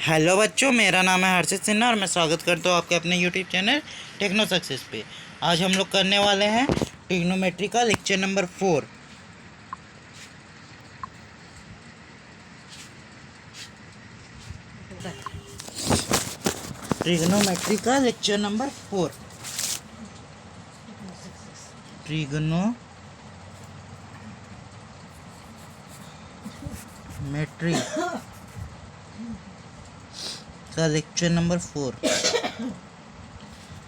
Hello बच्चों, मेरा नाम है हर्षित सिन्हा और मैं स्वागत करता हूँ आपके अपने यूट्यूब चैनल टेक्नो सक्सेस पे। आज हम लोग करने वाले हैं ट्रिग्नोमेट्री का लेक्चर नंबर 4। ट्रिग्नोमेट्री का लेक्चर नंबर 4, ट्रिग्नोमेट्री का लेक्चर नंबर 4।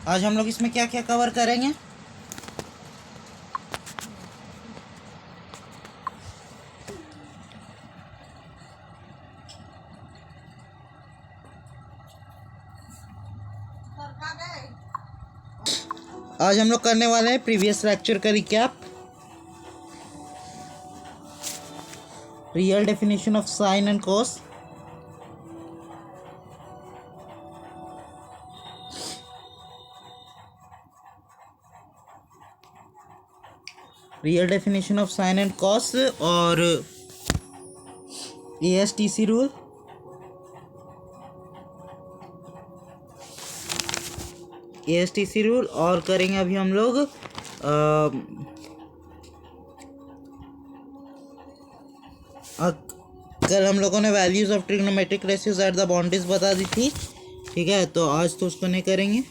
आज हम लोग इसमें क्या क्या कवर करेंगे। आज हम लोग करने वाले हैं प्रीवियस लेक्चर का recap, real definition of sine and cos, real definition of sine and cos और ASTC रूल, ASTC रूल और करेंगे अभी हम लोग कल हम लोगों ने values of trigonometric ratios at the boundaries बता दी थी, ठीक है। तो आज तो उसको नहीं करेंगे।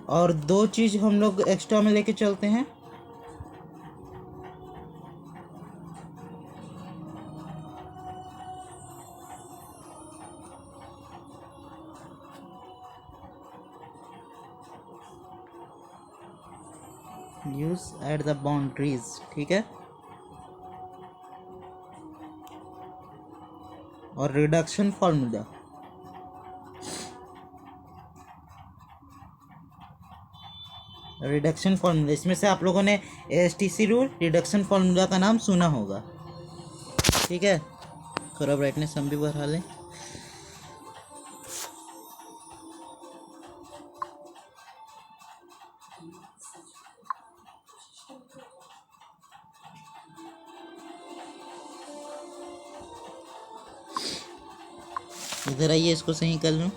और दो चीज़ हम लोग एक्स्ट्रा में लेके चलते हैं। यूज एट द बाउंड्रीज, ठीक है। और रिडक्शन फॉर्मूला, इसमें से आप लोगों ने ASTC रूल, रिडक्शन फार्मूला का नाम सुना होगा, ठीक है। थोड़ा ब्राइटनेस हम भी बढ़ा लें। इधर आइए, इसको सही कर लूँ।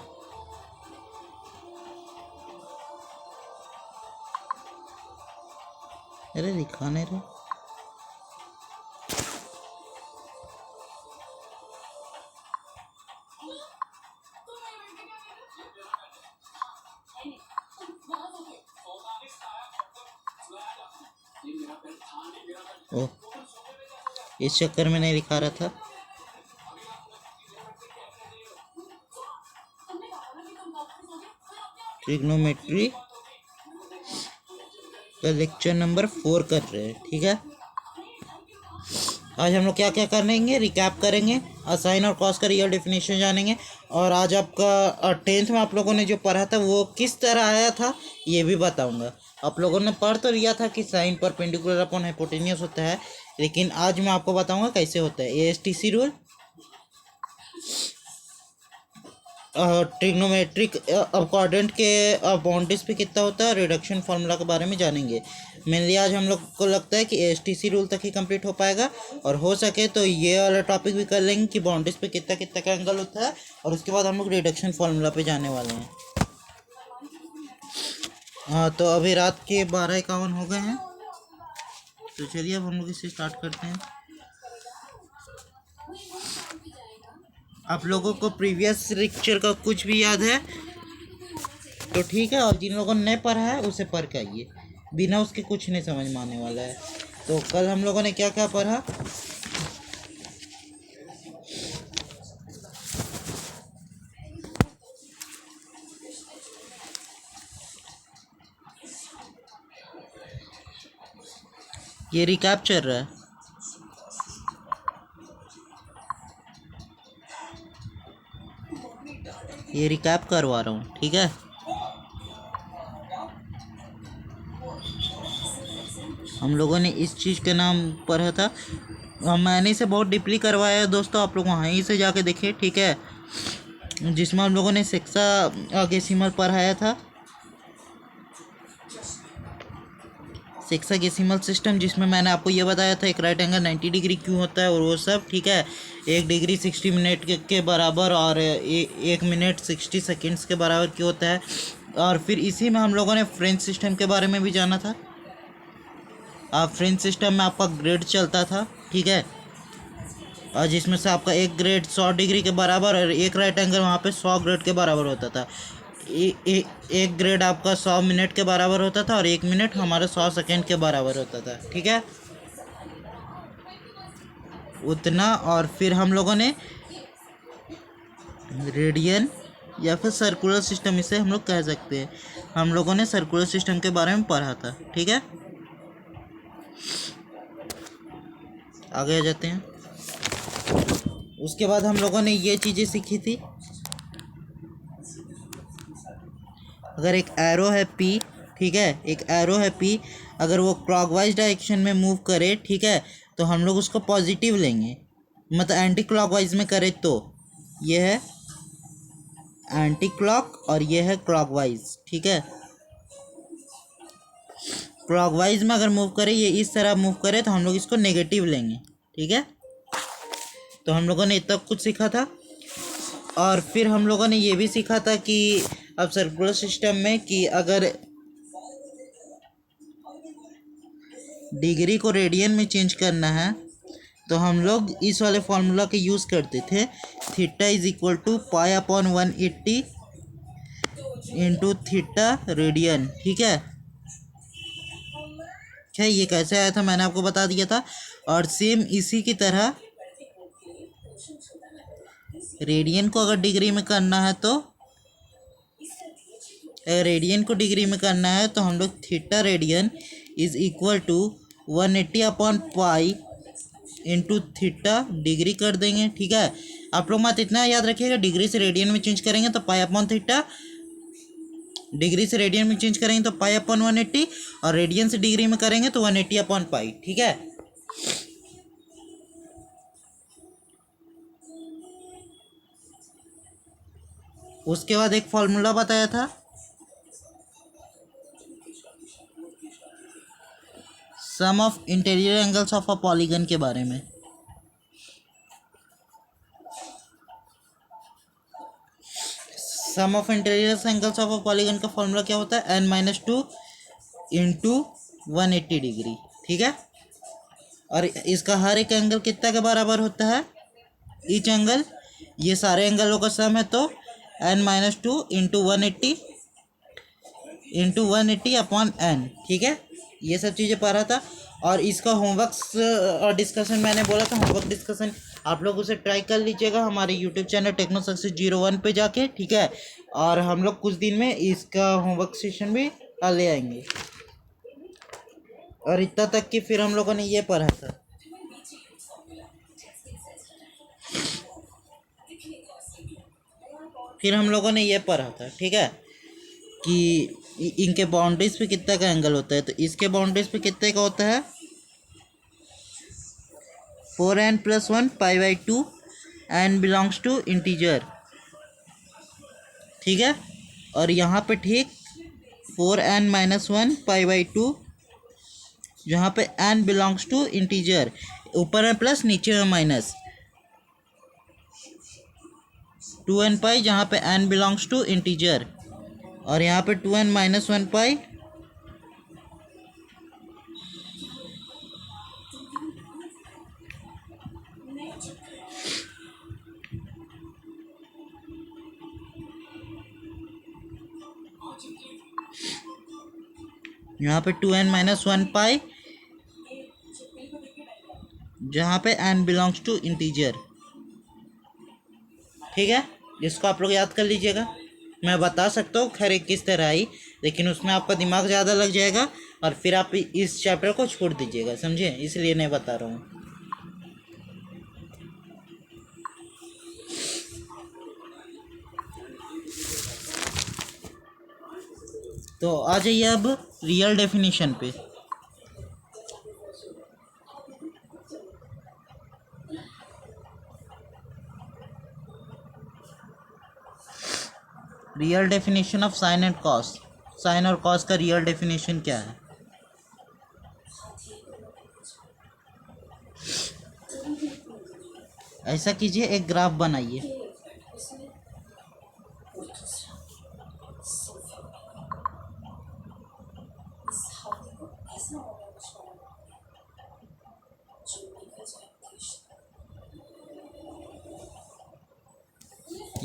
अरे दिखाने रहे। ओह, इस चक्कर में नहीं दिखा रहा था। ट्रिग्नोमेट्री का लेक्चर नंबर 4 कर रहे हैं, ठीक है। आज हम लोग क्या क्या करेंगे, रिकैप करेंगे, साइन और कॉस का रियल डेफिनेशन जानेंगे। और आज आपका 10th में आप लोगों ने जो पढ़ा था वो किस तरह आया था ये भी बताऊंगा। आप लोगों ने पढ़ तो लिया था कि साइन परपेंडिकुलर अपॉन हाइपोटेन्यूस होता है, लेकिन आज मैं आपको बताऊंगा कैसे होता है। ASTC रूल, ट्रिग्नोमेट्रिक क्वाड्रेंट के बाउंड्रीज पे कितना होता है, रिडक्शन फार्मूला के बारे में जानेंगे। मेनली आज हम लोग को लगता है कि ASTC रूल तक ही कंप्लीट हो पाएगा, और हो सके तो ये वाला टॉपिक भी कर लेंगे कि बाउंड्रीज पे कितना कितना का एंगल होता है, और उसके बाद हम लोग रिडक्शन फार्मूला पे जाने वाले हैं। हाँ, तो अभी रात के 12:51 हो गए हैं, तो चलिए अब हम लोग इसे स्टार्ट करते हैं। आप लोगों को प्रीवियस लेक्चर का कुछ भी याद है तो ठीक है, और जिन लोगों ने नहीं पढ़ा है उसे पढ़ के आइए, बिना उसके कुछ नहीं समझ में आने वाला है। तो कल हम लोगों ने क्या क्या पढ़ा। ये रिकैप चल रहा है, ये रिकैप करवा रहा हूँ, ठीक है। हम लोगों ने इस चीज़ के नाम पढ़ा था, मैंने इसे बहुत डीपली करवाया है दोस्तों, आप लोग वहीं से जाके देखिए, ठीक है। जिसमें हम लोगों ने सेक्सागेसिमल पढ़ाया था। हेक्साडेसिमल सिस्टम, जिसमें मैंने आपको ये बताया था एक राइट एंगल 90 डिग्री क्यों होता है और वो सब, ठीक है। 1 डिग्री 60 मिनट के बराबर और 1 मिनट 60 सेकेंड्स के बराबर क्यों होता है। और फिर इसी में हम लोगों ने फ्रेंच सिस्टम के बारे में भी जाना था। फ्रेंच सिस्टम में आपका ग्रेड चलता था, ठीक है, और जिसमें से आपका एक ग्रेड 100 डिग्री के बराबर और एक राइट एंगल वहाँ पे 100 ग्रेड के बराबर होता था। एक ग्रेड आपका 100 मिनट के बराबर होता था और 1 मिनट हमारा 100 सेकेंड के बराबर होता था, ठीक है, उतना। और फिर हम लोगों ने रेडियन या फिर सर्कुलर सिस्टम, इसे हम लोग कह सकते हैं, हम लोगों ने सर्कुलर सिस्टम के बारे में पढ़ा था, ठीक है। आगे आ जाते हैं। उसके बाद हम लोगों ने ये चीज़ें सीखी थी, अगर एक एरो है पी, ठीक है, एक एरो है पी, अगर वो क्लॉकवाइज डायरेक्शन में मूव करे, ठीक है, तो हम लोग उसको पॉजिटिव लेंगे, मतलब एंटी क्लॉकवाइज में करे तो ये है एंटी क्लॉक और ये है क्लॉकवाइज, ठीक है। क्लॉकवाइज में अगर मूव करे, ये इस तरह मूव करे, तो हम लोग इसको नेगेटिव लेंगे, ठीक है। तो हम लोगों ने इतना कुछ सीखा था। और फिर हम लोगों ने ये भी सीखा था कि अब सर्कुलर सिस्टम में कि अगर डिग्री को रेडियन में चेंज करना है तो हम लोग इस वाले फॉर्मूला के यूज़ करते थे, theta is equal to pi upon 180 into theta radian, ठीक है। क्या ये कैसे आया था मैंने आपको बता दिया था। और सेम इसी की तरह रेडियन को अगर डिग्री में करना है तो रेडियन को डिग्री में करना है तो हम लोग theta radian is equal to 180 upon pi into theta degree कर देंगे, ठीक है। आप लोग मत इतना याद रखिएगा, डिग्री से रेडियन में चेंज करेंगे तो पाई अपॉन थीटा, डिग्री से रेडियन में चेंज करेंगे तो पाई अपॉन 180 और रेडियन से डिग्री में करेंगे तो 180 अपॉन पाई, ठीक है। उसके बाद एक फॉर्मूला बताया था, sum of interior angles of a polygon के बारे में। Sum of interior angles of a polygon का फॉर्मूला क्या होता है, n-2 इंटू 180 डिग्री, ठीक है। और इसका हर एक एंगल कितना के बराबर होता है, ईच एंगल, ये सारे एंगलों का सम है तो n-2 इंटू 180 अपॉन n, ठीक है। ये सब चीज़ें पढ़ा था। और इसका होमवर्क और डिस्कशन मैंने बोला था, होमवर्क डिस्कशन आप लोग उसे ट्राई कर लीजिएगा हमारे यूट्यूब चैनल टेक्नो सक्सेस 01 पे जाके, ठीक है। और हम लोग कुछ दिन में इसका होमवर्क सेशन भी ले आएंगे। और इतना तक कि फिर हम लोगों ने ये पढ़ा था, ठीक है, कि इनके बाउंड्रीज पे कितना का एंगल होता है। तो इसके बाउंड्रीज पे कितने का होता है, 4n+1 π/2 n belongs to integer, ठीक है। और यहाँ पे ठीक 4n-1 π/2, जहाँ पे n बिलोंग्स टू इंटीजर, ऊपर में प्लस नीचे में माइनस, 2n पाई जहाँ पे n बिलोंग्स टू इंटीजर, और यहाँ पे 2n-1 पाई यहाँ पे 2n-1 पाई जहाँ पे n बिलोंग्स टू इंटीजर, ठीक है। इसको आप लोग याद कर लीजिएगा। मैं बता सकता हूँ खैर किस तरह आई, लेकिन उसमें आपका दिमाग ज़्यादा लग जाएगा और फिर आप इस चैप्टर को छोड़ दीजिएगा, समझे, इसलिए नहीं बता रहा हूँ। तो आ जाइए अब रियल डेफिनेशन पे। Real definition of sine and cos, sine और कॉस का रियल डेफिनेशन क्या है। ऐसा कीजिए, एक ग्राफ बनाइए।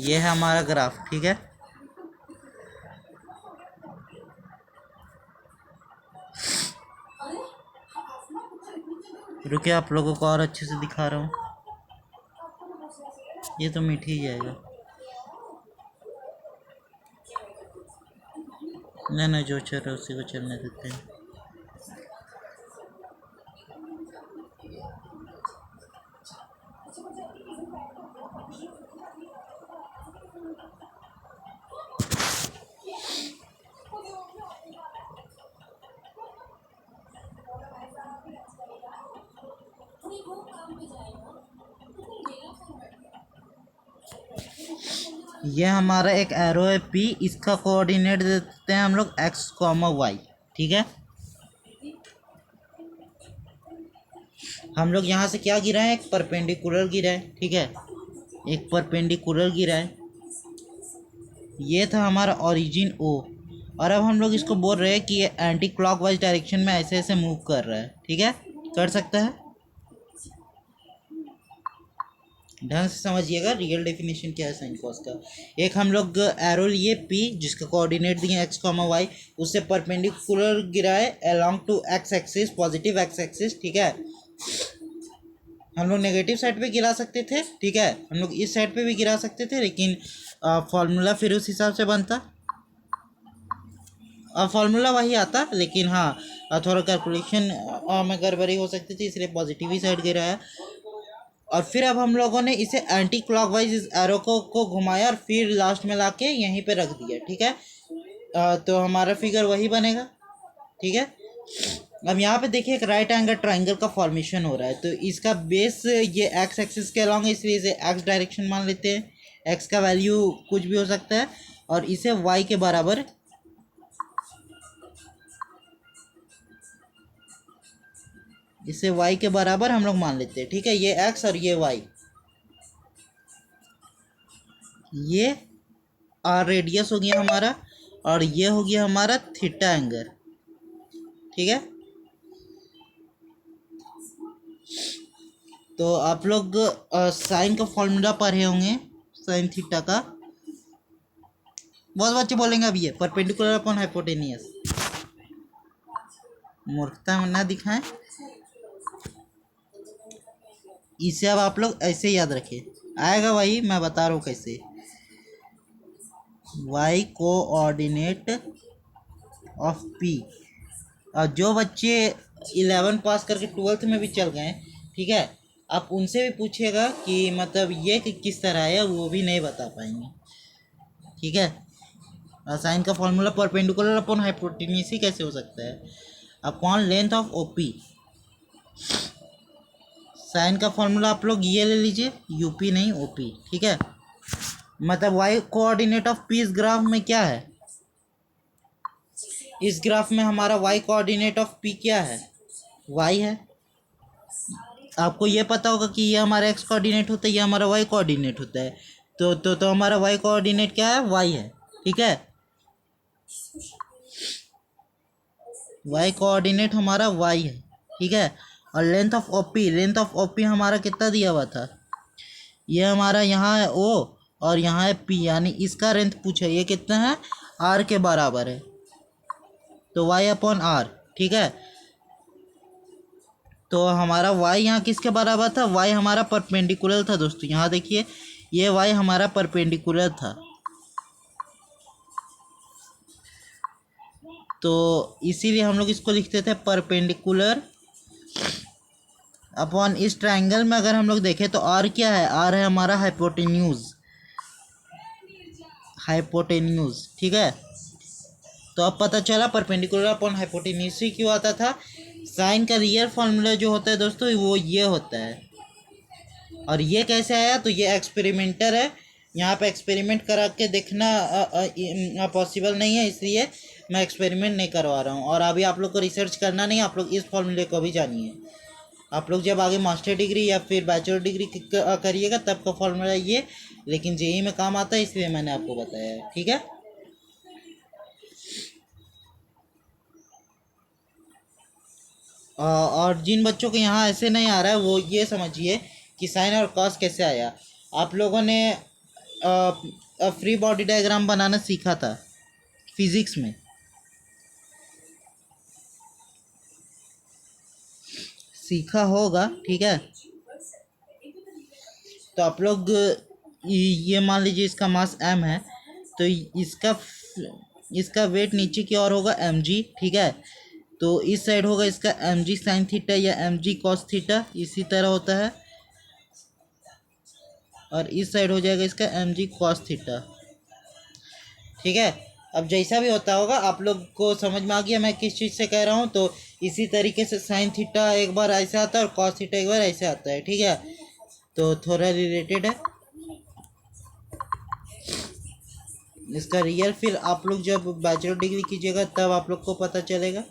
ये है हमारा ग्राफ, ठीक है। रुकिए, आप लोगों को और अच्छे से दिखा रहा हूँ। ये तो मिट ही जाएगा। नहीं, जो चल रहा है उसी को चलने देते हैं। ये हमारा एक एरो है पी, इसका कोऑर्डिनेट देते हैं हम लोग एक्स कॉमा वाई, ठीक है। हम लोग यहाँ से क्या गिरा है, एक परपेंडिकुलर गिरा है, ठीक है। एक परपेंडिकुलर गिरा है। ये था हमारा ओरिजिन ओ, और अब हम लोग इसको बोल रहे हैं कि ये एंटी क्लॉकवाइज डायरेक्शन में ऐसे ऐसे मूव कर रहा है, ठीक है। कर सकता है, ढंग से समझिएगा रियल डेफिनेशन क्या है साइन कॉस का। एक हम लोग एरो लिए पी, जिसका कोऑर्डिनेट दिए एक्स कॉमा वाई, उससे परपेंडिकुलर गिरा है along to X axis, positive X axis, ठीक है। हम लोग नेगेटिव साइड पे गिरा सकते थे, ठीक है। हम लोग इस साइड पे भी गिरा सकते थे, लेकिन फॉर्मूला फिर उस हिसाब से बनता। फॉर्मूला वही आता, लेकिन हाँ थोड़ा कैलकुलेशन में गड़बड़ी हो सकती थी, इसलिए पॉजिटिव ही साइड गिरा है। और फिर अब हम लोगों ने इसे एंटी क्लॉकवाइज इस एरो को घुमाया और फिर लास्ट में लाके यहीं पे रख दिया, ठीक है। तो हमारा फिगर वही बनेगा, ठीक है। अब यहाँ पे देखिए एक राइट एंगल ट्राइंगल का फॉर्मेशन हो रहा है, तो इसका बेस ये एक्स एक्सिस के अलॉन्ग है, इसलिए इसे एक्स डायरेक्शन मान लेते हैं। एक्स का वैल्यू कुछ भी हो सकता है, और इसे वाई के बराबर, इसे y के बराबर हम लोग मान लेते हैं, ठीक है। ये x और ये y, ये r रेडियस हो गया हमारा, और ये हो गया हमारा थीटा एंगल, ठीक है। तो आप लोग साइन का फॉर्मूला पढ़े होंगे, साइन थीटा का। बहुत बच्चे बोलेंगे अब ये परपेंडिकुलर अपॉन हाइपोटेनियस, मूर्खता ना दिखाएं। इसे अब आप लोग ऐसे याद रखें, आएगा वही, मैं बता रहा हूँ कैसे। y कोऑर्डिनेट ऑफ p, और जो बच्चे 11 पास करके 12th में भी चल गए, ठीक है, आप उनसे भी पूछिएगा कि मतलब ये कि किस तरह है, वो भी नहीं बता पाएंगे, ठीक है। साइन का फॉर्मूला परपेंडिकुलर अपॉन हाइपोटेन्यूज ही कैसे हो सकता है, upon length of OP. Sine का फॉर्मूला आप लोग ये ले लीजिए, यूपी नहीं ओपी, ठीक है। मतलब वाई कोऑर्डिनेट ऑफ पी इस ग्राफ में क्या है, इस ग्राफ में हमारा वाई कोऑर्डिनेट ऑफ पी क्या है, वाई है। आपको ये पता होगा कि ये हमारा एक्स कोऑर्डिनेट होता है, ये हमारा वाई कोऑर्डिनेट होता है, तो हमारा वाई कोऑर्डिनेट क्या है, वाई है, ठीक है। वाई कोऑर्डिनेट हमारा वाई है, ठीक है। और length of OP, length of OP हमारा कितना दिया हुआ था, ये हमारा यहाँ है ओ, और यहाँ है पी, यानी इसका लेंथ पूछा, ये कितना है, आर के बराबर है, तो वाई अपॉन आर, ठीक है। तो हमारा y यहाँ किसके बराबर था, y हमारा परपेंडिकुलर था दोस्तों, यहाँ देखिए ये y हमारा परपेंडिकुलर था, तो इसीलिए हम लोग इसको लिखते थे परपेंडिकुलर अपॉन इस ट्रायंगल में। अगर हम लोग देखें तो r क्या है, r है हमारा हाइपोटेन्यूज, हाइपोटेन्यूज, ठीक है। तो अब पता चला परपेंडिकुलर अपॉन हाइपोटेन्यूज ही क्यों आता था। साइन का रियल फॉर्मूला जो होता है दोस्तों वो ये होता है, और ये कैसे आया, तो ये एक्सपेरिमेंटर है, यहाँ पे एक्सपेरिमेंट करा के देखना पॉसिबल नहीं है, इसलिए मैं एक्सपेरिमेंट नहीं करवा रहा हूँ। और अभी आप लोग को रिसर्च करना नहीं, आप लोग इस फॉर्मूले को भी जानिए। आप लोग जब आगे मास्टर डिग्री या फिर बैचलर डिग्री करिएगा तब का फॉर्मूला ये, लेकिन जेई में काम आता है इसलिए मैंने आपको बताया है, ठीक है। और जिन बच्चों को यहाँ ऐसे नहीं आ रहा है वो ये समझिए कि साइन और कॉस कैसे आया। आप लोगों ने फ्री बॉडी डायग्राम बनाना सीखा था फिजिक्स में, सीखा होगा, ठीक है। तो आप लोग ये मान लीजिए इसका मास m है, तो इसका वेट नीचे की ओर होगा mg, ठीक है। तो इस साइड होगा इसका mg साइन थीटा या mg कॉस थीटा, इसी तरह होता है। और इस साइड हो जाएगा इसका mg कॉस थीटा, ठीक है। अब जैसा भी होता होगा आप लोग को समझ में आ गया मैं किस चीज़ से कह रहा हूँ। तो इसी तरीके से साइन थीटा एक बार ऐसे आता है और कॉस थीटा एक बार ऐसे आता है, ठीक है। तो थोड़ा रिलेटेड है इसका रियल, फिर आप लोग जब बैचलर डिग्री कीजिएगा तब आप लोग को पता चलेगा।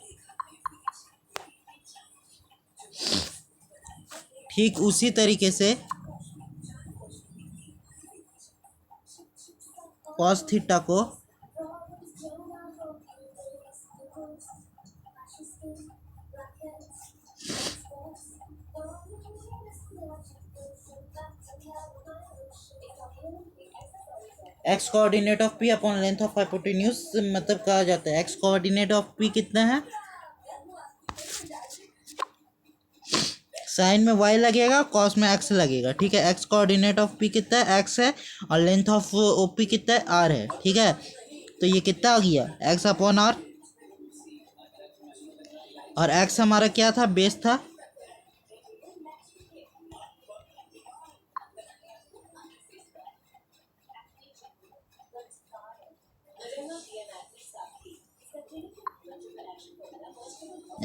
ठीक उसी तरीके से कॉस थीटा को x coordinate of P upon length of hypotenuse मतलब कहा जाता है। एक्स कोऑर्डिनेट ऑफ पी कितना है, साइन में y लगेगा, कॉस में x लगेगा, ठीक है। एक्स कोऑर्डिनेट ऑफ p कितना है, x है, और लेंथ ऑफ OP कितना है, r है, ठीक है। तो ये कितना आ गया, x अपॉन r, और x हमारा क्या था, बेस था।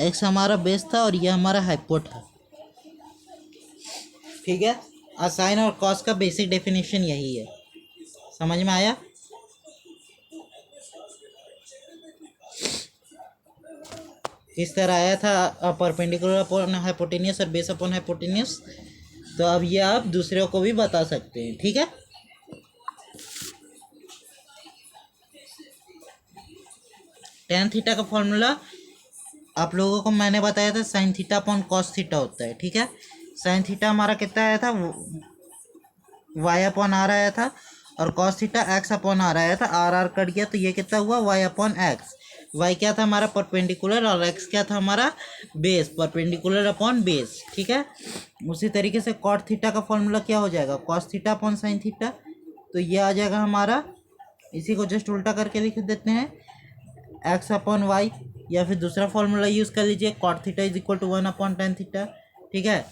x हमारा बेस था और ये हमारा हाइपोट है, ठीक है। और साइन और कॉस का बेसिक डेफिनेशन यही है, समझ में आया। इस तरह आया था परपेंडिकुलर अपॉन हाइपोटेनियस और बेस अपॉन हाइपोटेनियस। तो अब ये आप दूसरों को भी बता सकते हैं, ठीक है। टेन थीटा का फॉर्मूला आप लोगों को मैंने बताया था, sine theta upon cos theta होता है, ठीक है। साइन थीटा हमारा कितना आया था, वाई अपॉन आर आया था, और cos theta X upon R आया था। आर आर कट गया तो ये कितना हुआ, वाई अपॉन एक्स। वाई क्या था हमारा, परपेंडिकुलर, और एक्स क्या था हमारा, बेस, परपेंडिकुलर अपॉन बेस, ठीक है। उसी तरीके से कॉट थीटा का फॉर्मूला क्या हो जाएगा, cos theta upon sine theta. तो ये आ जाएगा हमारा, इसी को जस्ट उल्टा करके लिख देते हैं, एक्स अपॉन वाई, या फिर दूसरा फॉर्मूला यूज़ कर लीजिए, cot theta is equal to 1 upon tan theta, ठीक है।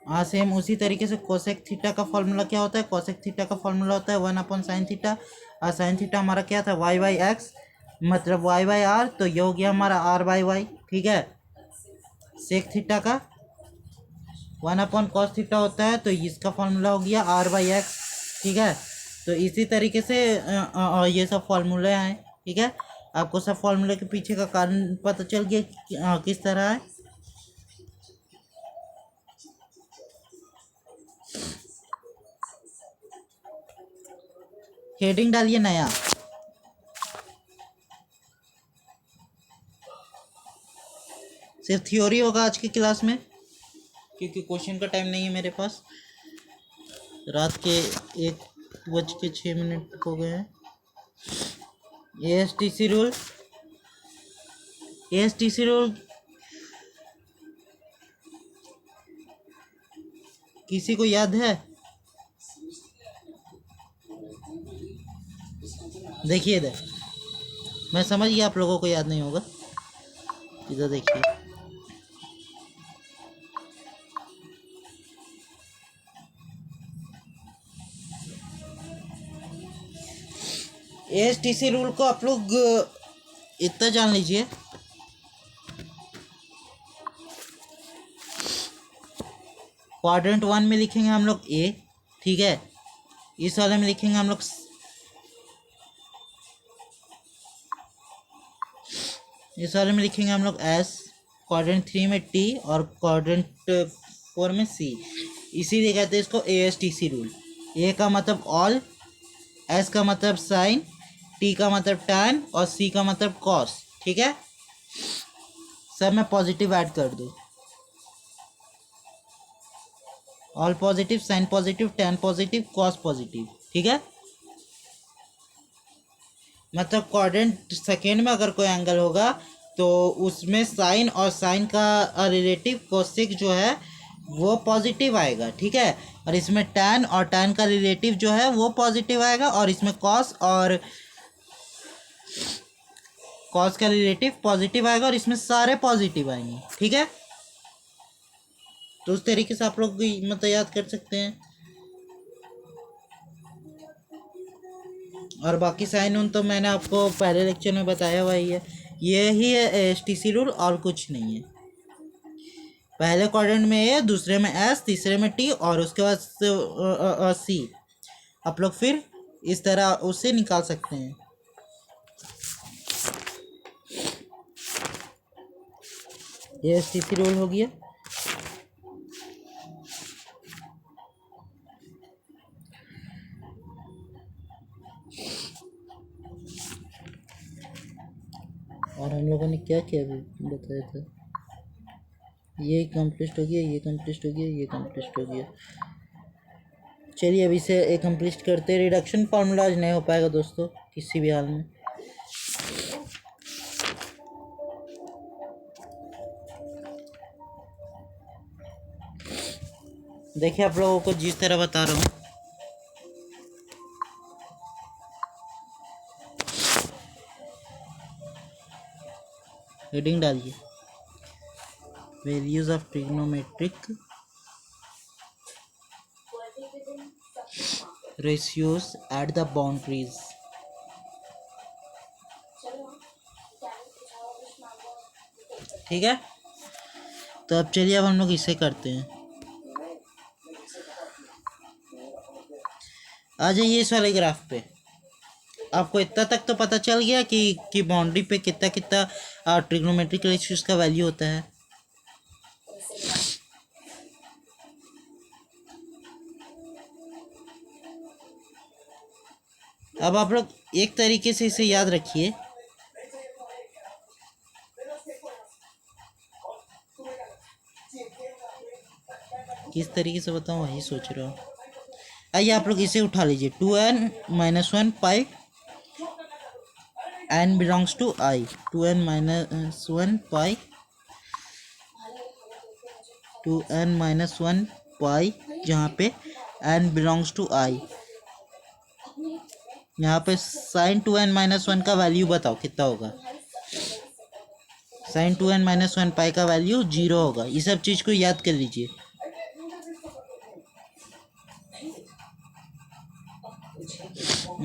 हाँ सेम उसी तरीके से कोसेक थीटा का फॉर्मूला क्या होता है, कोसेक थीटा का फॉर्मूला होता है 1 अपॉन साइन थीटा। और साइन थीटा हमारा क्या था, वाई बाई एक्स मतलब वाई बाई आर, तो ये हो गया हमारा आर बाई वाई, ठीक है। सेक थीटा का 1 अपॉन कॉस थीटा होता है, तो इसका फॉर्मूला हो गया आर बाई एक्स, ठीक है। तो इसी तरीके से ये सब फॉर्मूले हैं, ठीक है। आपको सब फॉर्मूले के पीछे का कारण पता चल गया किस तरह है। हेडिंग डालिए नया, सिर्फ थ्योरी होगा आज की क्लास में, क्योंकि क्वेश्चन का टाइम नहीं है मेरे पास। रात के 1:06 हो गए हैं। ASTC रूल, ASTC रूल किसी को याद है, देखिए इधर, मैं समझ गया आप लोगों को याद नहीं होगा, इधर देखिए। ASTC रूल को आप लोग इतना जान लीजिए, क्वाड्रेंट 1 में लिखेंगे हम लोग A, ठीक है। इस वाले में लिखेंगे हम लोग इस वाले में लिखेंगे हम लोग एस, क्वाड्रेंट 3 में टी और क्वाड्रेंट 4 में सी। इसीलिए कहते हैं इसको ASTC रूल। ए का मतलब ऑल, एस का मतलब साइन, टी का मतलब टैन और सी का मतलब कॉस। ठीक है, सब में पॉजिटिव ऐड कर दूँ। All positive, sine positive, tan positive, cos positive. ठीक है, मतलब क्वाड्रेंट सेकेंड में अगर कोई एंगल होगा तो उसमें साइन और साइन का रिलेटिव कोसेक जो है वो पॉजिटिव आएगा। ठीक है, और इसमें टैन और टैन का रिलेटिव जो है वो पॉजिटिव आएगा, और इसमें कॉस और कॉस का रिलेटिव पॉजिटिव आएगा, और इसमें सारे पॉजिटिव आएंगे। ठीक है, तो उस तरीके से आप लोग मतलब याद कर सकते हैं। और बाकी साइन उन तो मैंने आपको पहले लेक्चर में बताया हुआ ही है। ये ही है ASTC रूल, और कुछ नहीं है। पहले क्वाड्रेंट में ए, दूसरे में एस, तीसरे में टी और उसके बाद सी। आप लोग फिर इस तरह उससे निकाल सकते हैं। ASTC रूल हो गया। और हम लोगों ने क्या क्या भी बताया था। ये कंप्लीट हो गया, ये कंप्लीट हो गया, ये कंप्लीट हो गया। चलिए अब इसे कंप्लीट करते हैं। रिडक्शन फार्मूला आज नहीं हो पाएगा दोस्तों किसी भी हाल में। देखिए आप लोगों को जिस तरह बता रहा हूँ, हेडिंग डालिए, values of trigonometric ratios at the boundaries। ठीक है, तो अब चलिए अब हम लोग इसे करते हैं। आ जाइए इस वाले ग्राफ पे। आपको इतना तक तो पता चल गया कि बाउंड्री पे कितना कितना ट्रिग्नोमेट्रिक रेशियोज का वैल्यू होता है। अब आप लोग एक तरीके से इसे याद रखिए। किस तरीके से बताऊँ वही सोच रहा हूँ। आइए आप लोग इसे उठा लीजिए। 2n-1 pi n belongs to i। 2n-1 pi 2n-1 pi, जहाँ पे n बिलोंग्स टू i। यहाँ पे साइन 2n-1 का वैल्यू बताओ कितना होगा। साइन 2n-1 पाई का वैल्यू 0 होगा। ये सब चीज़ को याद कर लीजिए।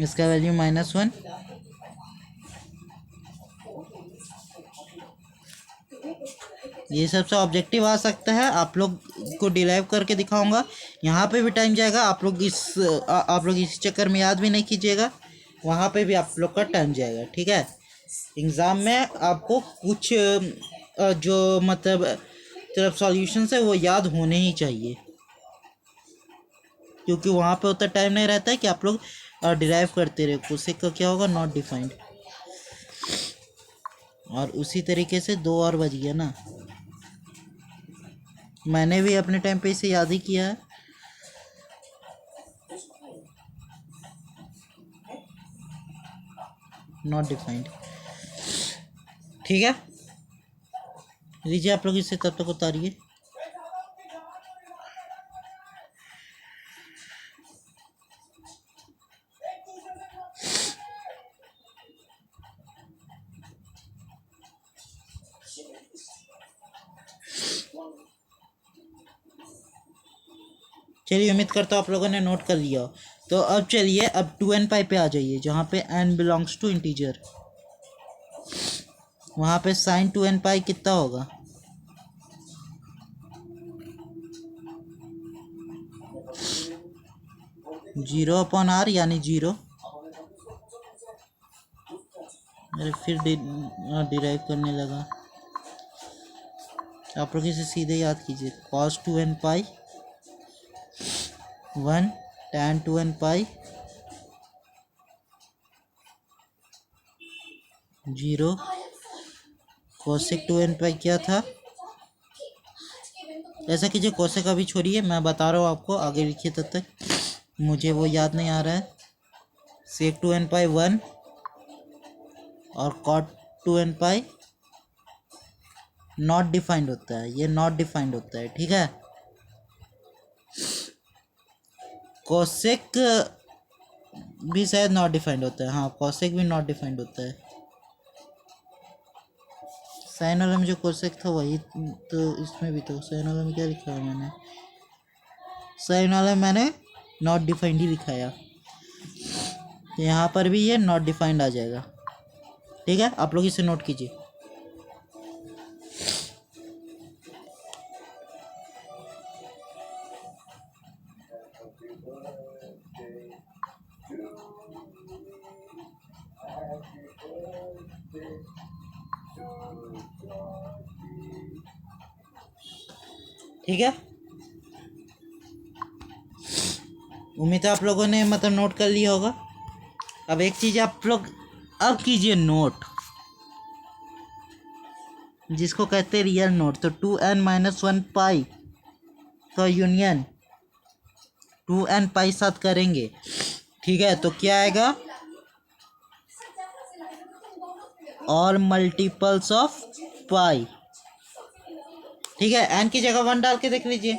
इसका वैल्यू -1। ये सबसे ऑब्जेक्टिव आ सकता है, आप लोग को डिराइव करके दिखाऊंगा। यहाँ पे भी टाइम जाएगा। आप लोग इस चक्कर में याद भी नहीं कीजिएगा, वहाँ पे भी आप लोग का टाइम जाएगा। ठीक है, एग्ज़ाम में आपको कुछ जो मतलब तरफ सॉल्यूशन है वो याद होने ही चाहिए, क्योंकि वहाँ पे उतना टाइम नहीं रहता है कि आप लोग डिराइव करते रहे। कोसेक का क्या होगा, नॉट डिफाइंड। और उसी तरीके से 2 और बज गया ना। मैंने भी अपने टाइम पे इसे याद ही किया है। Not defined. ठीक है, लीजिए आप लोग इसे तब तक उतारिए। चलिए, उम्मीद करता हूँ आप लोगों ने नोट कर लिया हो। तो अब चलिए अब 2n पाई पे आ जाइए, जहाँ पे n बिलोंग्स टू इंटीजर। वहाँ पे साइन 2n पाई कितना होगा। जीरो अपॉन r यानी 0। अरे फिर डिराइव करने लगा। आप लोग इसे सीधे याद कीजिए, cos 2n पाई 1 tan 2n पाई 0 cosec 2n पाई क्या था। ऐसा कीजिए, cosec अभी छोड़िए, मैं बता रहा हूँ आपको, आगे लिखिए तब तक, मुझे वो याद नहीं आ रहा है। sec 2n पाई 1 और cot 2n pi not defined होता है, ये नॉट डिफाइंड होता है, ठीक है। कोसेक भी शायद नॉट डिफाइंड होता है, हाँ कोसेक भी नॉट डिफाइंड होता है। साइन वाला में जो कोसेक था वही तो इसमें भी, तो साइन वाला में क्या लिखा है मैंने, साइन वाला में मैंने नॉट डिफाइंड ही लिखाया, तो यहाँ पर भी ये नॉट डिफाइंड आ जाएगा, ठीक है। आप लोग इसे नोट कीजिए। ठीक है, उम्मीद है आप लोगों ने मतलब नोट कर लिया होगा। अब एक चीज़ आप लोग अब कीजिए नोट, जिसको कहते हैं रियल नोट। तो 2n-1 पाई का यूनियन 2n पाई साथ करेंगे, ठीक है। तो क्या आएगा, ऑल मल्टीपल्स ऑफ पाई, ठीक है। एन की जगह 1 डाल के देख लीजिए,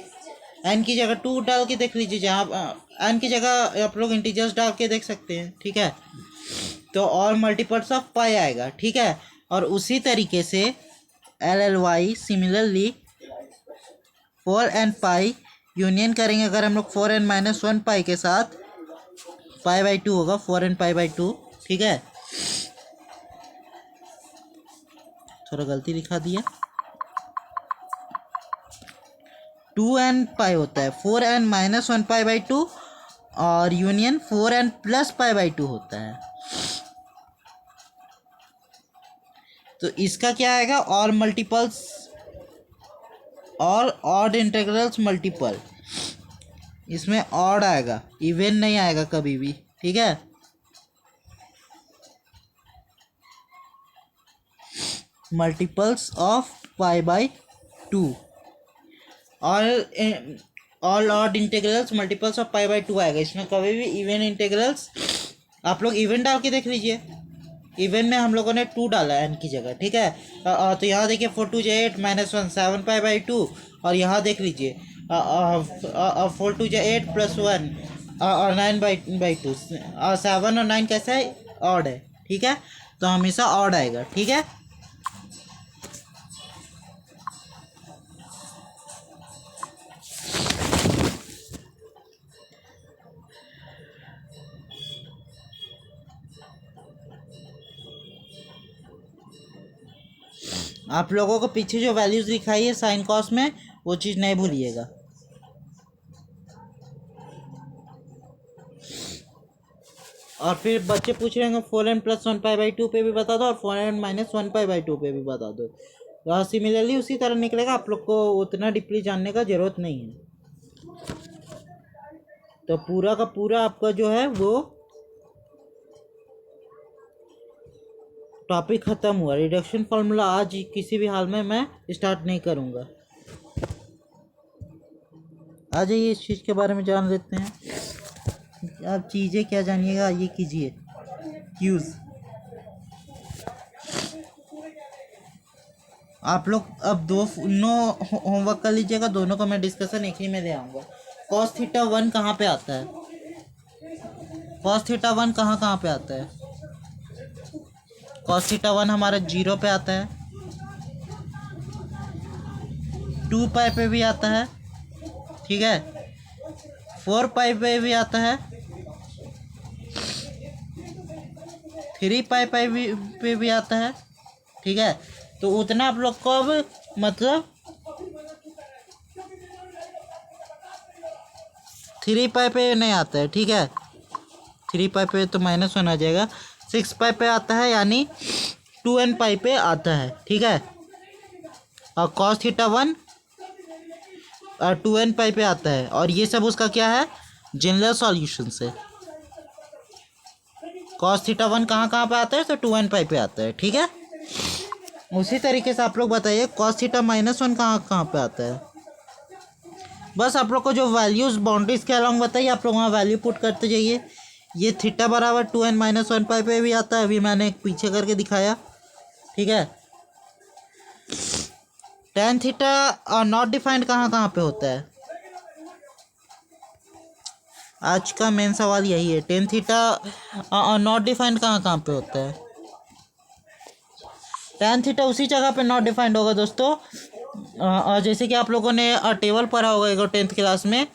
एन की जगह 2 डाल के देख लीजिए, जहाँ एन की जगह आप लोग इंटीजर्स डाल के देख सकते हैं, ठीक है। तो ऑल मल्टीपल्स ऑफ पाई आएगा, ठीक है। और उसी तरीके से LLY सिमिलरली 4n पाई यूनियन करेंगे। अगर हम लोग 4n-1 पाई के साथ, पाई/2 होगा, 4n पाई/2, ठीक है। थोड़ा गलती लिखा दिया, 2n पाई होता है, 4n-1 पाई/2 और यूनियन 4n प्लस पाई/2 होता है। तो इसका क्या आएगा, all multiples, all odd integrals multiple, इसमें ऑड आएगा, इवन नहीं आएगा कभी भी, ठीक है। Multiples of pi, all odd integrals multiples of pi आएगा। इसमें कभी भी इवन इंटीग्रल्स, आप लोग इवन डाल के देख लीजिए, इवन में हम लोगों ने 2 डाला है एन की जगह, ठीक है। तो यहाँ देखिए 4 2 8 -1 7 पाई/2, और यहाँ देख लीजिए 4 2 8 + 1 और 9/2, 7 और 9 कैसा है, ऑड है, ठीक है। तो हमेशा ऑड आएगा, ठीक है। आप लोगों को पीछे जो वैल्यूज दिखाई है साइन कॉस में, वो चीज़ नहीं भूलिएगा। और फिर बच्चे पूछ रहे हैं 4n+1 पाई/2 पे भी बता दो और 4n-1 पाई/2 पे भी बता दो। सिमिलरली उसी तरह निकलेगा, आप लोग को उतना डीपली जानने का ज़रूरत नहीं है। तो पूरा का पूरा आपका जो है वो टॉपिक ख़त्म हुआ। रिडक्शन फार्मूला आज किसी भी हाल में मैं स्टार्ट नहीं करूँगा। आ जाइए इस चीज़ के बारे में जान लेते हैं। आप चीज़ें क्या जानिएगा, ये कीजिए क्यूज़। आप लोग अब होमवर्क कर लीजिएगा, दोनों का मैं डिस्कशन एक ही में ले आऊँगा। cos थीटा 1 कहाँ पे आता है, cos थीटा 1 कहाँ पे आता है। cos थीटा 1 हमारा 0 पे आता है, 2 पाई पे भी आता है, ठीक है, 4 पाई पे भी आता है, 3 पाई पे भी आता है, ठीक है। तो उतना आप लोग को अब मतलब 3 पाई पे नहीं आता है, ठीक है। 3 पाई पे तो -1 आ जाएगा। 6 पाई पे आता है, यानी 2n पाई पे आता है, ठीक है। और कॉस थीटा 1 2n पाई पे आता है, और ये सब उसका क्या है, जनरल सॉल्यूशन से। कॉस थीटा 1 कहाँ कहाँ पे आता है, तो 2n पाई पे आता है, ठीक है। उसी तरीके से आप लोग बताइए कॉस थीटा -1 कहाँ कहाँ पे आता है। बस आप लोग को जो वैल्यूज़ बाउंड्रीज के अलॉन्ग बताइए, आप लोग वहाँ वैल्यू पुट करते जाइए। ये थीटा बराबर 2n-1 पाई पे भी आता है, अभी मैंने एक पीछे करके दिखाया, ठीक है। टेन थीटा नॉट डिफाइंड कहाँ कहाँ पे होता है, आज का मेन सवाल यही है। टेन थीटा नॉट डिफाइंड कहाँ कहाँ पे होता है। टेन थीटा उसी जगह पे नॉट डिफाइंड होगा दोस्तों, जैसे कि आप लोगों ने टेबल पढ़ा होगा एक 10th क्लास में।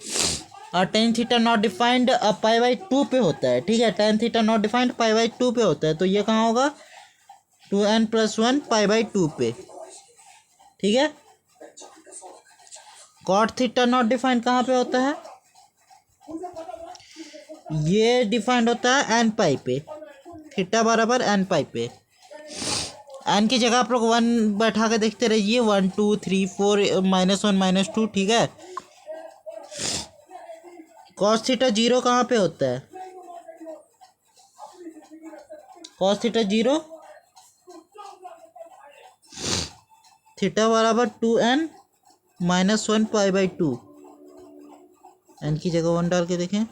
टेन थीटा नॉट डिफाइंड π/2 पे होता है, ठीक है। टेन थीटा नॉट डिफाइंड π/2 पे होता है, तो ये कहाँ होगा, 2n+1 π/2 पे, ठीक है। कॉट थीटा नॉट डिफाइंड कहाँ पे होता है, ये डिफाइंड होता है n पाई पे, थीटा बराबर n पाई पे। एन की जगह आप लोग 1 बैठा के देखते रहिए, 1 2 3 4 -1 -2, ठीक है। कॉस थीटा 0 कहाँ पे होता है, कॉस थीटा 0 थीटा बराबर 2n-1 π/2। एन की जगह 1 डाल के देखें,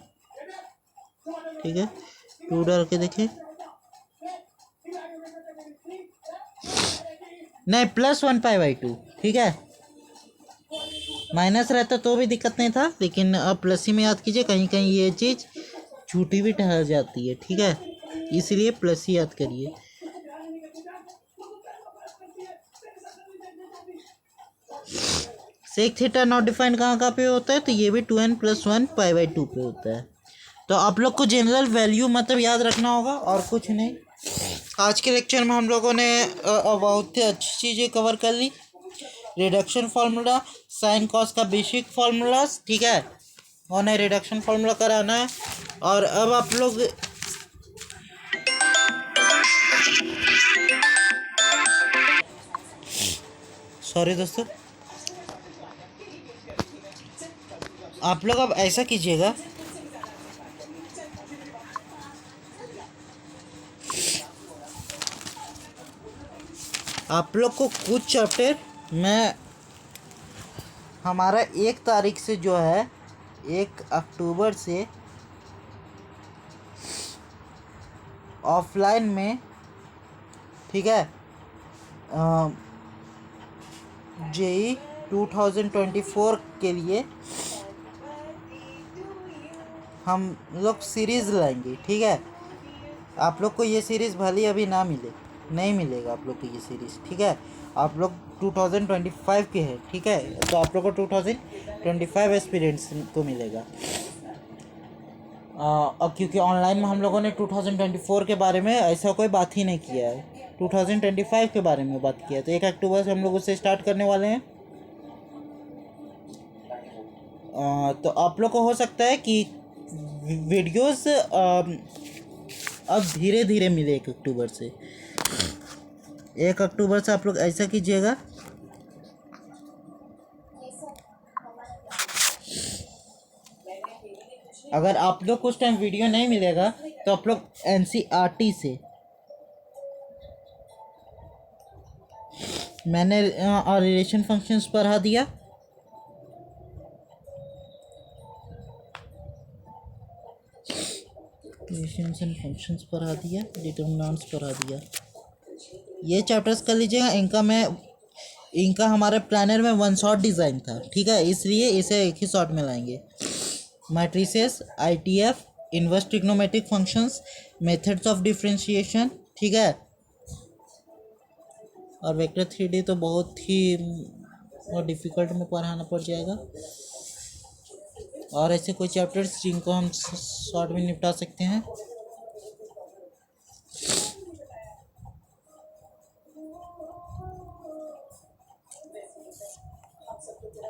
ठीक है, 2 डाल के देखें, नहीं +1 π/2, ठीक है। माइनस रहता तो भी दिक्कत नहीं था, लेकिन अब प्लस ही में याद कीजिए, कहीं कहीं ये चीज़ छूटी भी ठहर जाती है, ठीक है, इसलिए प्लस ही याद करिए। सेक थीटा नॉट डिफाइंड कहाँ कहाँ पे होता है, तो ये भी 2n+1 π/2 पे होता है। तो आप लोग को जनरल वैल्यू मतलब याद रखना होगा, और कुछ नहीं। आज के लेक्चर में हम लोगों ने बहुत ही अच्छी चीज़ें कवर कर ली। रिडक्शन फार्मूला, साइन कॉस का बेसिक फार्मूलाज, ठीक है, उन्हें रिडक्शन फार्मूला कराना है। और अब आप लोग सॉरी दोस्तों, आप लोग अब ऐसा कीजिएगा, आप लोग को कुछ चैप्टर मैं हमारा 1 तारीख से जो है 1 अक्टूबर से ऑफलाइन में, ठीक है, JEE 2024 के लिए हम लोग सीरीज़ लाएंगे, ठीक है। आप लोग को ये सीरीज़ भले अभी ना मिले, नहीं मिलेगा आप लोग को ये सीरीज़, ठीक है। आप लोग 2025 के हैं, ठीक है, तो आप लोग को 2025 एस्पिरेंट्स को मिलेगा। अब क्योंकि ऑनलाइन में हम लोगों ने 2024 के बारे में ऐसा कोई बात ही नहीं किया है, 2025 के बारे में बात किया है। तो 1 अक्टूबर से हम लोग उससे स्टार्ट करने वाले हैं। तो आप लोग को हो सकता है कि वीडियोस अब धीरे धीरे मिले 1 अक्टूबर से। 1 अक्टूबर से आप लोग ऐसा कीजिएगा, अगर आप लोग कुछ टाइम वीडियो नहीं मिलेगा तो आप लोग NCERT से, मैंने रिलेशन फंक्शंस पढ़ा दिया, रिलेशंस एंड फंक्शंस पढ़ा दिया, डिटरमिनेंट्स पढ़ा दिया, ये चैप्टर्स कर लीजिएगा। इनका हमारे प्लानर में 1 शॉट डिज़ाइन था, ठीक है, इसलिए इसे एक ही शॉट में लाएंगे। Matrices, ITF, inverse trigonometric functions, methods of differentiation, ठीक है, और वेक्टर 3D तो बहुत ही डिफ़िकल्ट में पढ़ाना पड़ जाएगा। और ऐसे कोई चैप्टर्स जिनको हम शॉर्ट में निपटा सकते हैं।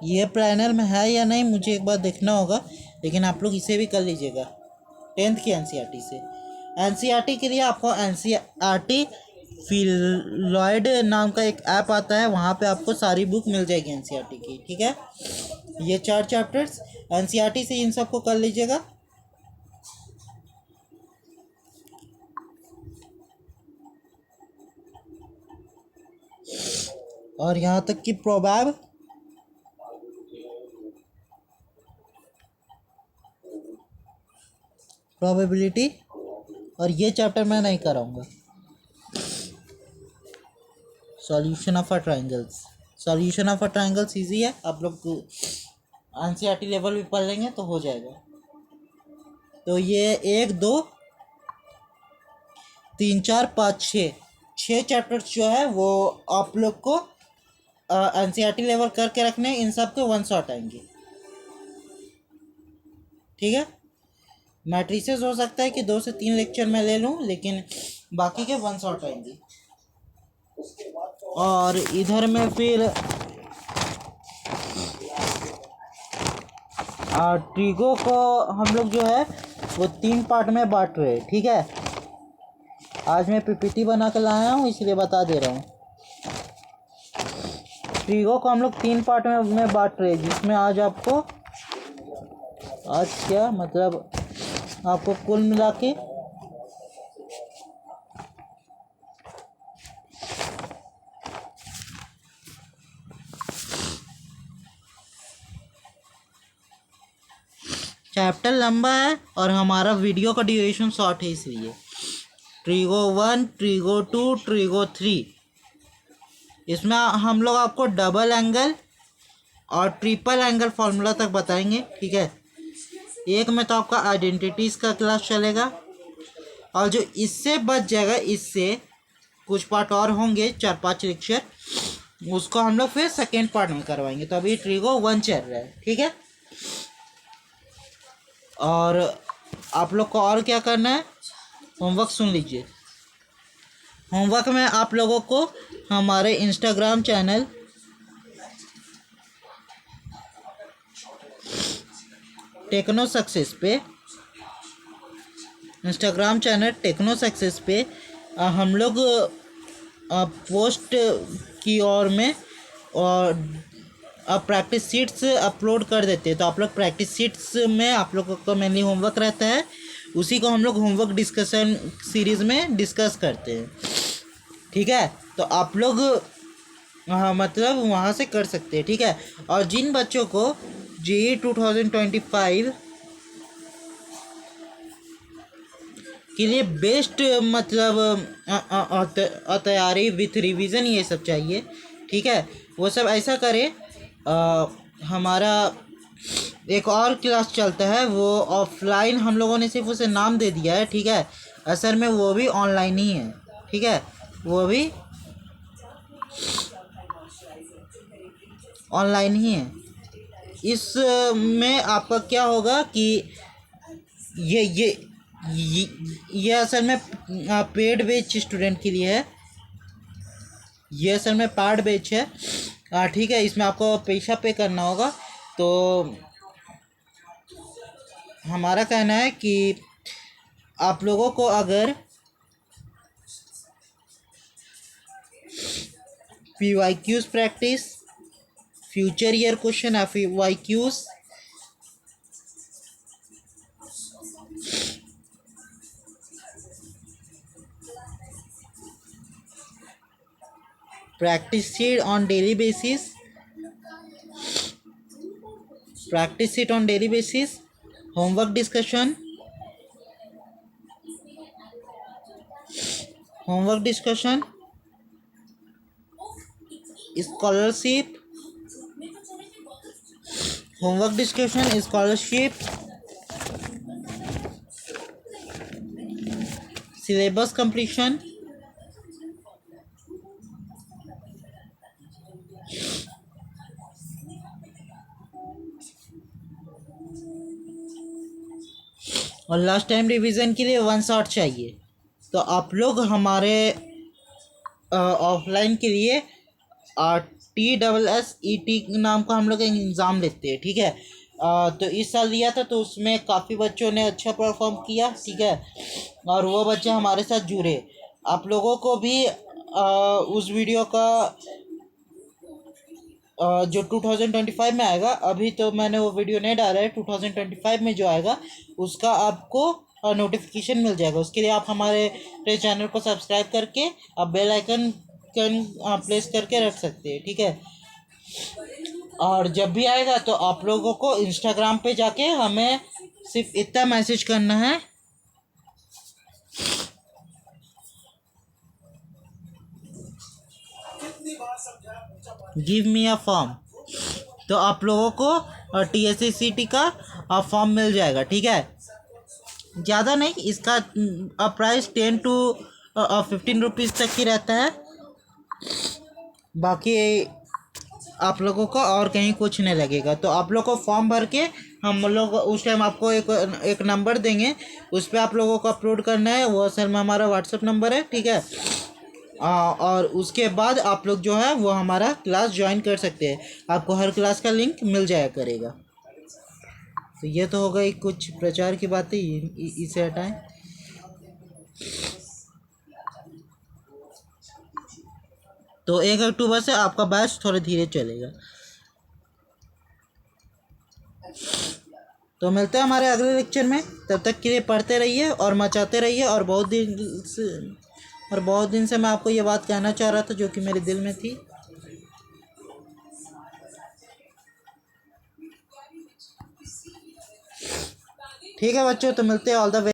ये प्लानर में है या नहीं मुझे एक बार देखना होगा, लेकिन आप लोग इसे भी कर लीजिएगा 10th की NCERT से। NCERT के लिए आपको NCERT फिलॉयड नाम का एक ऐप आता है, वहाँ पे आपको सारी बुक मिल जाएगी एनसीईआरटी की। ठीक है, ये 4 चैप्टर्स एनसीईआरटी से इन सबको कर लीजिएगा। और यहाँ तक कि प्रोबेबिलिटी, और ये चैप्टर मैं नहीं कराऊंगा। Solution of a triangles, solution of a triangles easy है, आप लोग एनसीईआरटी लेवल भी पढ़ लेंगे तो हो जाएगा। तो ये 1 2 3 4 5 6 चैप्टर्स जो है वो आप लोग को एनसीईआरटी लेवल करके रखने, इन सब को 1 शॉट आएंगे। ठीक है, मैट्रिसेस हो सकता है कि 2 से 3 लेक्चर मैं ले लूँ, लेकिन बाकी के 1 शॉट आएंगे। और इधर में फिर ट्रिगो को हम लोग जो है वो 3 पार्ट में बांट रहे हैं। ठीक है, आज मैं पीपीटी बना कर लाया हूँ इसलिए बता दे रहा हूँ। ट्रिगो को हम लोग 3 पार्ट में बांट रहे हैं, जिसमें आज आपको, आज क्या मतलब आपको कुल मिला के चैप्टर लंबा है और हमारा वीडियो का ड्यूरेशन शॉर्ट है, इसलिए ट्रिगो 1, ट्रिगो 2, ट्रिगो 3, इसमें हम लोग आपको डबल एंगल और ट्रिपल एंगल फॉर्मूला तक बताएंगे। ठीक है, एक में तो आपका आइडेंटिटीज़ का क्लास चलेगा, और जो इससे बच जाएगा, इससे कुछ पार्ट और होंगे 4-5 लेक्चर, उसको हम लोग फिर सेकेंड पार्ट में करवाएंगे। तो अभी ट्रिगो 1 चल रहा है। ठीक है, और आप लोग को और क्या करना है, होमवर्क सुन लीजिए। होमवर्क में आप लोगों को हमारे इंस्टाग्राम चैनल टेक्नो सक्सेस पे, इंस्टाग्राम चैनल टेक्नो सक्सेस पे हम लोग पोस्ट की ओर में और प्रैक्टिस सीट्स अपलोड कर देते हैं। तो आप लोग प्रैक्टिस सीट्स में आप लोगों को मेनली होमवर्क रहता है, उसी को हम लोग होमवर्क डिस्कशन सीरीज़ में डिस्कस करते हैं। ठीक है, तो आप लोग मतलब वहाँ से कर सकते हैं। ठीक है, और जिन बच्चों को जेईई 2025 के लिए बेस्ट मतलब तैयारी विथ रिवीजन ये सब चाहिए, ठीक है, वो सब ऐसा करें। हमारा एक और क्लास चलता है, वो ऑफलाइन हम लोगों ने सिर्फ उसे नाम दे दिया है। ठीक है, असल में वो भी ऑनलाइन ही है। ठीक है, वो भी ऑनलाइन ही है। इस में आपका क्या होगा कि ये असल में पेड बैच स्टूडेंट के लिए है, ये असल में पार्ट बैच है। ठीक है, इसमें आपको पैसा पे करना होगा। तो हमारा कहना है कि आप लोगों को अगर PYQs practice, future year question FYQs, practice it on daily basis, homework discussion, scholarship, syllabus completion, और लास्ट टाइम रिवीजन के लिए 1 शॉट चाहिए। तो आप लोग हमारे ऑफलाइन के लिए TSSET नाम का हम लोग एक एग्ज़ाम लेते हैं। ठीक है, तो इस साल लिया था, तो उसमें काफ़ी बच्चों ने अच्छा परफॉर्म किया। ठीक है, और वो बच्चे हमारे साथ जुड़े। आप लोगों को भी उस वीडियो का जो 2025 में आएगा, अभी तो मैंने वो वीडियो नहीं डाला है, 2025 में जो आएगा उसका आपको नोटिफिकेशन मिल जाएगा। उसके लिए आप हमारे चैनल को सब्सक्राइब करके आप बेल आइकन प्लेस करके रख सकते हैं, ठीक है। और जब भी आएगा तो आप लोगों को इंस्टाग्राम पे जाके हमें सिर्फ इतना मैसेज करना है, गिव मी अ फॉर्म। तो आप लोगों को TSCCT का फॉर्म मिल जाएगा, ठीक है। ज़्यादा नहीं, इसका प्राइस 10 to 15 रुपीज़ तक ही रहता है। बाकी आप लोगों को और कहीं कुछ नहीं लगेगा। तो आप लोग को फॉर्म भर के हम लोग उस टाइम आपको एक नंबर देंगे, उस पर आप लोगों को अपलोड करना है। वो असल में हमारा व्हाट्सएप नंबर है, ठीक है। और उसके बाद आप लोग जो है वो हमारा क्लास ज्वाइन कर सकते हैं। आपको हर क्लास का लिंक मिल जाया करेगा। तो ये तो हो गई कुछ प्रचार की बातें, इसे हटाएं। तो 1 अक्टूबर से आपका बैच थोड़ा धीरे चलेगा। तो मिलते हैं हमारे अगले लेक्चर में। तब तक के लिए पढ़ते रहिए और मचाते रहिए। और बहुत दिन से मैं आपको ये बात कहना चाह रहा था जो कि मेरे दिल में थी। ठीक है बच्चों, तो मिलते हैं। All the way.